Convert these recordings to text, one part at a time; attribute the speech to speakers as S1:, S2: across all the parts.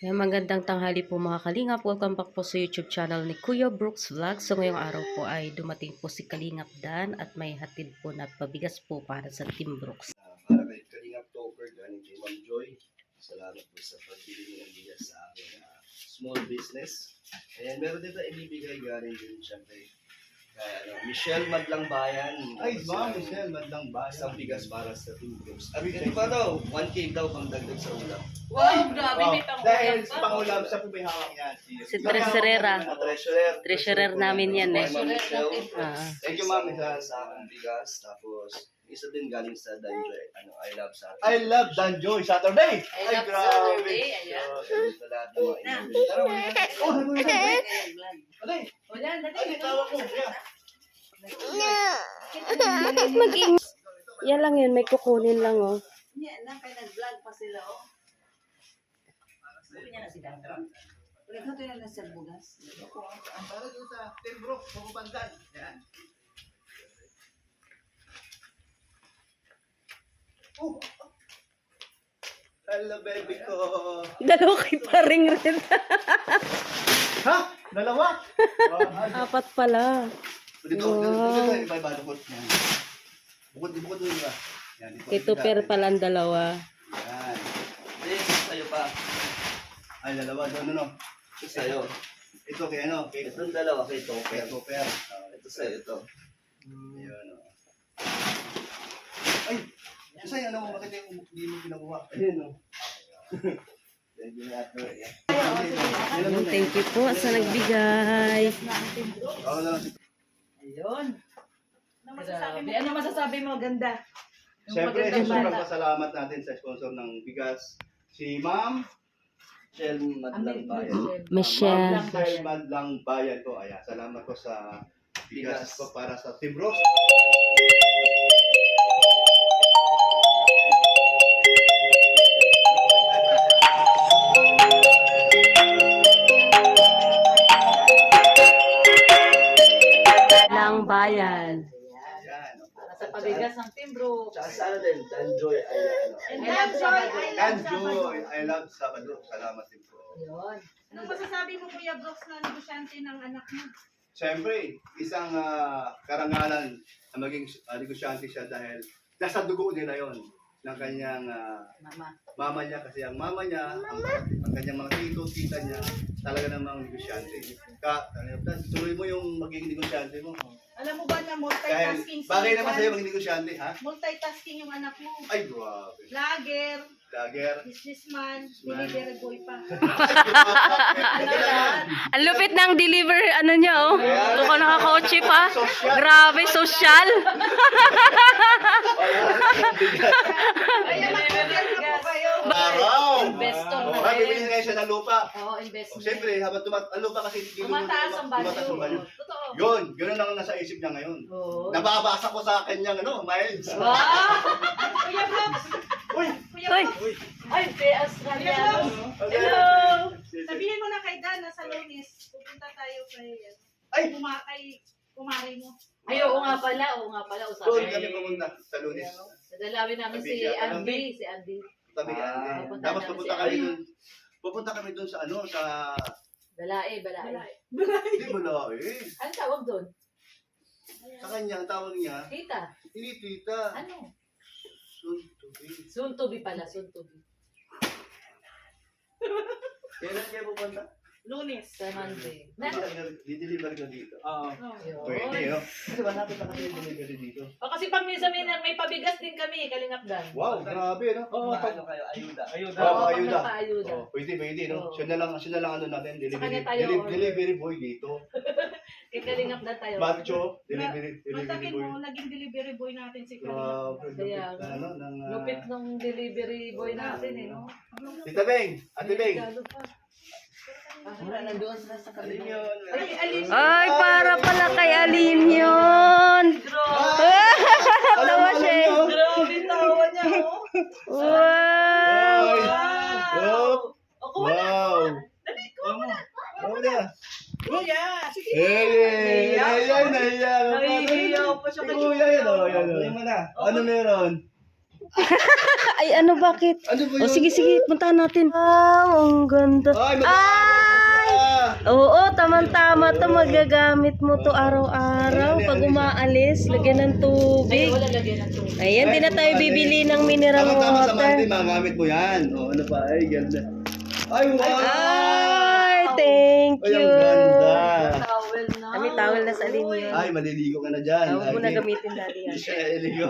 S1: Kaya magandang tanghali po mga kalingap. Welcome back po sa YouTube channel ni Kuya Brooks Vlog. So ngayong araw po ay dumating po si Kalingap Dan at may hatid po na pabigas po para sa Team Brooks.
S2: Para kay Kalingap Topper, galing kay Ma'am Joy. Salamat po sa pagbili ng bigas sa aking small business. Ayan, meron dito ibibigay galing din siyempre. Michelle Madlang Bayan.
S3: Ay, ba, Michelle Madlang Bayan.
S2: Isang bigas para sa Team Brooks. Ito pa daw, 1K daw pang dagdag sa ulam.
S4: Wow, grabe, may pangulam
S3: Dahil
S4: pa.
S3: sa pangulam, siya po may hawak yan.
S1: Si Tresurera.
S2: Treasurer
S1: namin yan eh.
S2: Ma'am Michelle.
S1: Ah.
S2: Thank you, Ma'am, sa aking bigas. Tapos, isa din galing sa Danjoy. I love sa akin.
S3: I love Danjoy Saturday.
S4: I love Saturday, ayan.
S2: Sa lahat ng mga inabili. Tara, wala na.
S3: Oh, ano yun? Alay,
S4: Wala, dali.
S3: ay, tawag ko.
S1: Bakit maging... Yan lang yun, may kukunin lang oh.
S4: Yan na, kaya nag-vlog pa sila, oh. Sabi niya na si Dandra. Ulit na lang sa bugas.
S3: Ang para dun sa Team Brooks, pupuntan. Yan. Oh. Hello, baby ko.
S1: Dalawa kay paring rin.
S3: Ha? Dalawa?
S1: Apat pala.
S2: Dito, iba bukod. Bukod doon ba? Yan, dito.
S1: Kay Tupper pala ang dalawa.
S2: Yan. This, sa'yo pa.
S3: Ay, dalawa. Ano?
S2: Ito sa'yo.
S3: Ito kay ano? Kay
S2: Itong dalawa kay Topper.
S3: Super.
S2: Ito sa'yo, ito.
S3: Ayun, oh. Ay, kasi ano mo, bakit yung hindi mo ginawa?
S2: Ayun, no? Thank you, Ate.
S1: Thank you po sa nagbigay.
S3: Ako na lang.
S4: Ayun. Ano masasabi mo? Ganda. Yung
S3: Siyempre,
S4: magandang
S3: sobrang
S4: bata.
S3: pasalamat natin sa sponsor ng bigas. Si Ma'am
S2: Michelle Madlang Bayan.
S1: Michelle.
S3: Ma'am Michelle Madlang Bayan ko. Ayan, salamat ko sa bigas
S2: Bigas.
S3: ko para sa Team Brooks.
S1: Lang bayan.
S3: Ayan.
S4: Para sa pabigas ng Team Brooks.
S2: Tsaka sa ano din, Danjoy.
S4: And love Sabado.
S3: Danjoy, I love Sabado. Salamat din po.
S4: Ayun.
S5: Anong masasabi mo, Kuya Brooks, na negosyante ng anak mo?
S3: Siyempre, isang karangalan na maging negosyante siya dahil nasa dugo nila yon ng kanyang
S4: Mama.
S3: mama niya kasi ang mama niya, ang kanyang mga tita niya, talaga namang negosyante. Tuloy mo yung magiging negosyante mo.
S5: Alam mo ba na
S3: Dahil
S5: multitasking
S3: bagay
S5: si
S3: naman
S5: Juan?
S3: sa'yo maging negosyante, ha?
S5: Multitasking yung anak mo.
S3: Ay, grabe.
S5: Vlogger,
S3: Lager.
S5: businessman, delivery boy pa.
S1: Ang lupit ng deliver, ano niya oh. Ito ka nakakotse pa. Grabe, social.
S5: Kaya mag-vlogger na po kayo.
S3: Araw!
S4: Investor na
S3: Oh,
S4: rin.
S3: bibili ngayon siya ng lupa.
S4: Oo,
S3: O,
S4: investment.
S3: siyempre, habang ang lupa kasi
S4: Tumataas ang
S3: tumataas ang
S4: value.
S3: value.
S4: Totoo.
S3: Yun, ganun ang nasa isip niya ngayon.
S4: Oo.
S3: Nababasa ko sa kanyang miles.
S4: Wow!
S5: Kuya Brooks,
S3: Uy!
S5: Kuya
S1: Uy.
S5: Brooks,
S4: Ay, pe Australiano.
S5: Hello! Sabihin mo na kay Dan na sa Lunes, pupunta tayo
S3: Ay!
S5: kay kumari mo.
S4: Ay, oo nga pala.
S3: Doon
S4: Usabi.
S3: kami pumunta sa Lunes.
S4: Nadalawin namin si Andy. Si Andy.
S3: Tabi
S2: Ah,
S3: yan. Tapos pupunta kami doon. Pupunta kami doon sa sa...
S4: Balae.
S3: Hindi mo na
S4: Ano tawag doon?
S3: Sa kanya, ang tawag niya,
S4: Tita.
S3: hindi tita.
S4: Ano?
S3: Suntubi.
S4: Soon to be pala. Soon to be.
S2: Kailan kayo pupunta?
S5: Lunes.
S4: Sa Monday.
S3: Di-deliver ko dito.
S5: Oh.
S3: Pwede, no? Kasi malapit na kami yung delivery dito.
S4: O kasi pag minsan may pabigas din kami, Kalingap Dan.
S3: Wow, grabe, no?
S2: Oo, ano kayo? Ayuda.
S3: Oo,
S4: pag
S3: ayuda.
S4: nagpa-ayuda.
S3: Oh, pwede, no?
S4: Oo.
S3: Siya na lang ano natin,
S4: kanya tayo order.
S3: delivery boy dito.
S4: Kay Kalingap Dan tayo.
S3: Macho, delivery
S5: Masakin
S3: boy.
S5: mo, naging delivery boy natin si Kalina.
S3: Grabe,
S4: Kaya,
S3: lupit na, ano, ng...
S4: Lupit nung delivery boy natin eh, no?
S3: Tita Beng, Ate Beng.
S4: Nandoon sila sa
S3: Alin
S4: kanila.
S3: yun?
S1: Ay, para pala kay Aline yun. Tawa siya eh.
S4: Grabe tawa niya, oh.
S1: Wow.
S3: Ay!
S4: Wow!
S3: Oh,
S4: Ako wala.
S3: wow! Ano na?
S5: Kuya, sige.
S3: Hey! Nahiya!
S4: Nahihiyaw pa siya.
S3: Si Kuya yun, oh. Yan, oh. Ano meron?
S1: Ay, ano, bakit?
S3: Ano ba
S1: O, sige, puntahan natin. Ang ganda.
S3: Ay,
S1: Oo, tamang-tama to. Magagamit mo to araw-araw. Pag umaalis, lagyan ng tubig.
S4: Wala lagyan ng tubig.
S1: Ayan, di na tayo bibili ng mineral
S3: Tama-tama sa
S1: water.
S3: Monday, magamit mo yan. O, ano pa? Ay, ganda. Ay, wow!
S1: Ay, thank
S3: Ay,
S1: you.
S3: ang ganda.
S4: Towel na.
S1: Kami towel na sa linya.
S3: Ay, maliligo ka na dyan.
S1: Huwag mo na
S3: Lagi.
S1: gamitin dali yan.
S3: Hindi siya naliligo.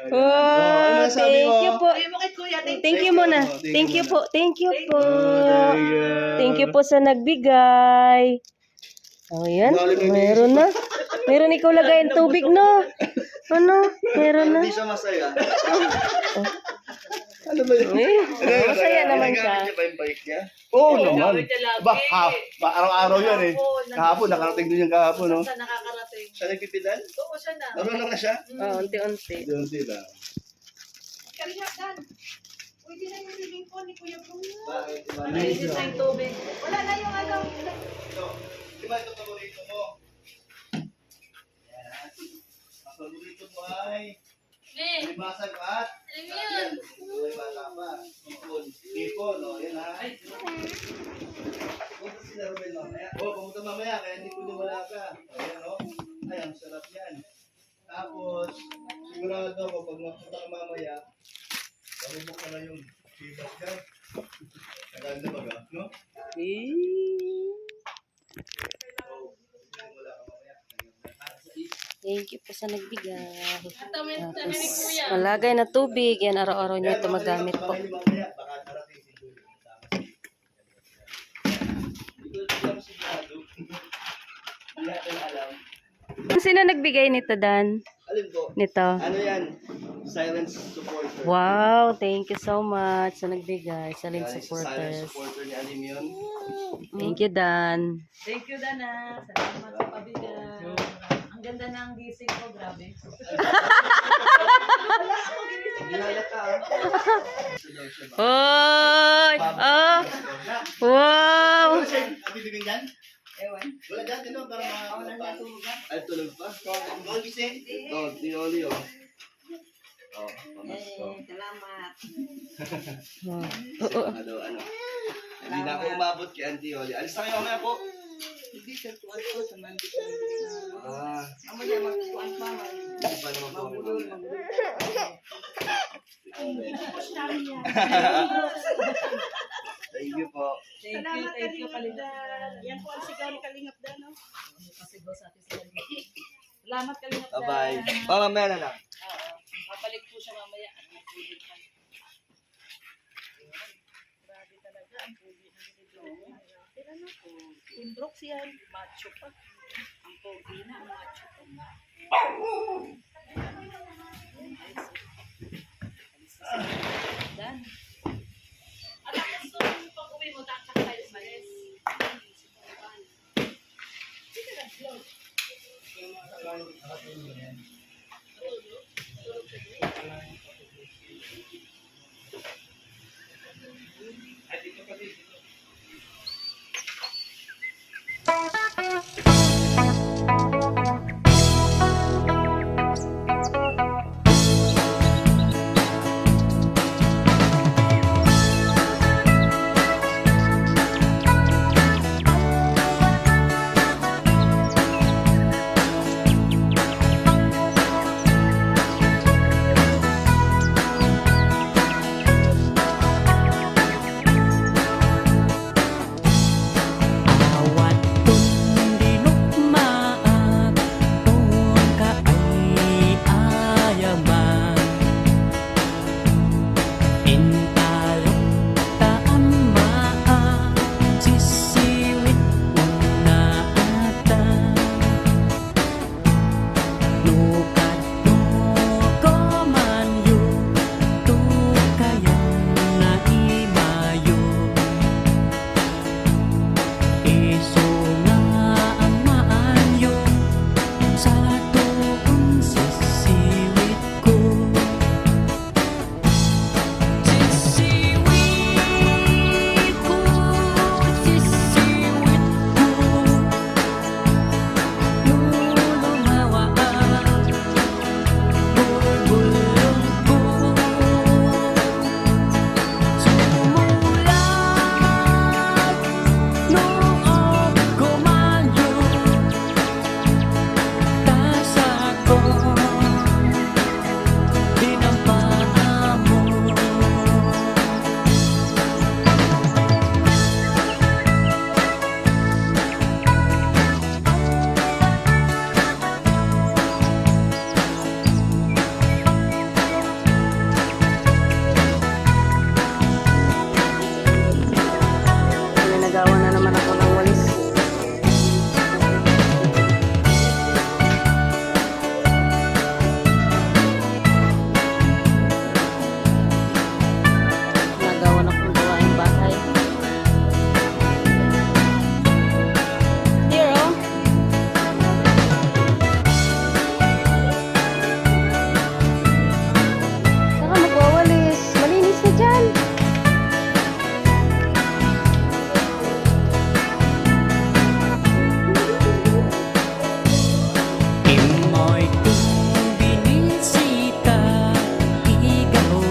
S1: Oh,
S3: ano masasabi
S1: thank
S3: mo?
S1: you po.
S5: Sabi mo kay Kuya,
S1: Thank you muna. Thank you po. Thank you po.
S3: Thank you.
S1: Thank you po sa nagbigay. Oh, yan. Meron na. Meron ikaw lagay ang tubig, no? Ano? Meron na.
S3: Hindi siya masaya. Ano ba yun?
S1: Masaya naman siya.
S3: Nagagamit niya ba yung bike niya? Oo naman.
S4: gamit niya lagi.
S3: Ba, araw-araw yan eh. Kahapon, nakarating din yung kahapon, no?
S5: Sa nakakarating.
S3: Siya nagpipilan?
S5: Oo, siya na.
S3: Marunong na siya?
S1: Oh, unti-unti.
S3: Unti lang.
S5: Kalingap dan. Pwede na yung living phone ni Kuya Bro.
S3: Bakit?
S4: Nainis na yung tubig.
S5: Wala na yung ano.
S3: Ito. Di ba ito paborito mo? Yan. Ang paborito mo ay limasag at yan. Ito ay bata pa. Ipon. Ipon, o. Yan ha. Pumunta sila Ruben mamaya. O, pumunta mamaya. Kaya hindi ko wala ka. Ayan o. Ay, ang sarap yan. Tapos, sigurado ako pag mapunta ka mamaya, pabubok ka na yung sibas ka. Naganda ba ka? No?
S1: Thank you po sa nagbigay. Tapos, malagay na tubig. Yan, araw-araw niya ito magamit po.
S3: Mamaya, baka darating si Julie. Hindi ko alam sigurado. Hindi natin alam.
S1: Sino nagbigay nito, Dan?
S3: Alin po?
S1: Nito.
S3: Ano yan? Silent supporter.
S1: Wow, thank you so much sa nagbigay.
S3: Silent
S1: Silent supporters.
S3: supporter ni Alim yun.
S1: Thank you, Dan.
S4: Thank you, Dana. Salamat sa pabigay. Ang ganda ng gising ko, grabe.
S3: Ginalata ah.
S1: Hoy! Oh! Wow!
S3: Ano siya? Bibigyan dyan?
S4: Ewan.
S3: Wala dyan, tino, para ay, tulog pa? Mga gising? Oo, tinoli oh. Oo, pamasko.
S5: Salamat.
S3: Ano. Hindi na ako umabot kay Auntie Oli. Alis na kayo mamaya po.
S5: Hindi siya tuwan ko sa mandito.
S3: Mamaya
S5: Magtuwan pa.
S3: hindi pa naman po kami mamaya. Thank you po.
S5: Salamat
S4: Thank you,
S5: Kalingap
S4: Kalingap.
S5: Dan. Yan po ang sigaw ni Kalingap Dan. No?
S4: Pasigaw sa atin sa Salamat, Kalingap Dan.
S3: Bye-bye. Mamaya na lang.
S4: Oo. Papalik po siya mamaya. Grabe talaga ang pogi ng dito. Tira na po. Inbrooks yan. Macho pa. Ang pogi na. Ang macho pa. Dan. Alam mo, so, pag uwi mo, taktak tayo umalis. Sige na, vlog.